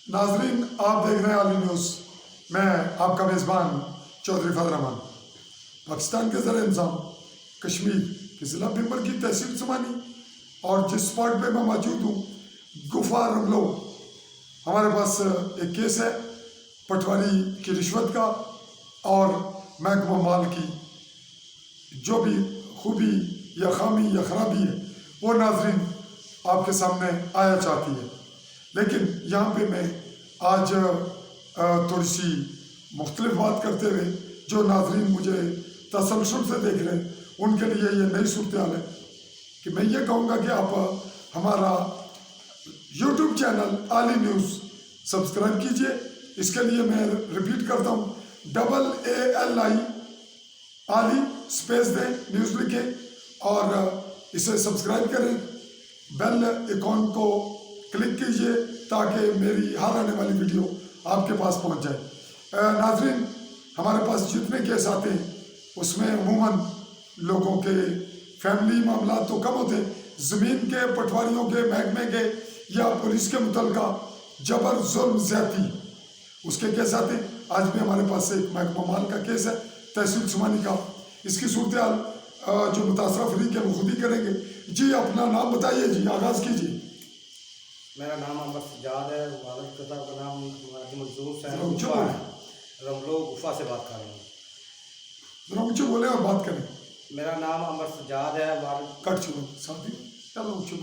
ناظرین، آپ دیکھ رہے ہیں عالی نیوز. میں آپ کا میزبان چودھری فضل رحمان. پاکستان کے زیر انتظام کشمیر کے ضلع بھمبر کی تحصیل سمانی اور جس اسپاٹ پہ میں موجود ہوں گفا رملو، ہمارے پاس ایک کیس ہے پٹواری کی رشوت کا اور محکمہ مال کی جو بھی خوبی یا خامی یا خرابی ہے وہ ناظرین آپ کے سامنے آیا چاہتی ہے. لیکن یہاں پہ میں آج تھوڑی سی مختلف بات کرتے ہوئے جو ناظرین مجھے تسلسل سے دیکھ رہے ہیں ان کے لیے یہ نئی صورتحال ہے کہ میں یہ کہوں گا کہ آپ ہمارا یوٹیوب چینل عالی نیوز سبسکرائب کیجئے. اس کے لیے میں ریپیٹ کرتا ہوں AALI عالی سپیس دیں، نیوز لکھیں اور اسے سبسکرائب کریں. بیل آئیکن کو کلک کیجئے تاکہ میری ہر آنے والی ویڈیو آپ کے پاس پہنچ جائے. ناظرین، ہمارے پاس جتنے کیس آتے ہیں اس میں عموماً لوگوں کے فیملی معاملات تو کم ہوتے ہیں، زمین کے، پٹواریوں کے، محکمے کے یا پولیس کے متعلقہ جبر، ظلم، زیادتی اس کے کیس آتے ہیں. آج بھی ہمارے پاس ایک محکمہ مال کا کیس ہے تحصیل سمانی کا. اس کی صورتحال جو متاثرہ فریق ہے وہ خود ہی کریں گے. جی اپنا نام بتائیے، جی آغاز کیجیے. میرا نام عمر سجاد ہے، والد کا نام منظور ذرا حسین اونچا گفا بولیں. ہے. رملو گفا سے بات کر رہا ہوں. ذرا اونچے بولیں اور بات کریں. میرا نام عمر سجاد ہے، والد کٹ چھوڑو ساتھی، چلو اونچے بولیں.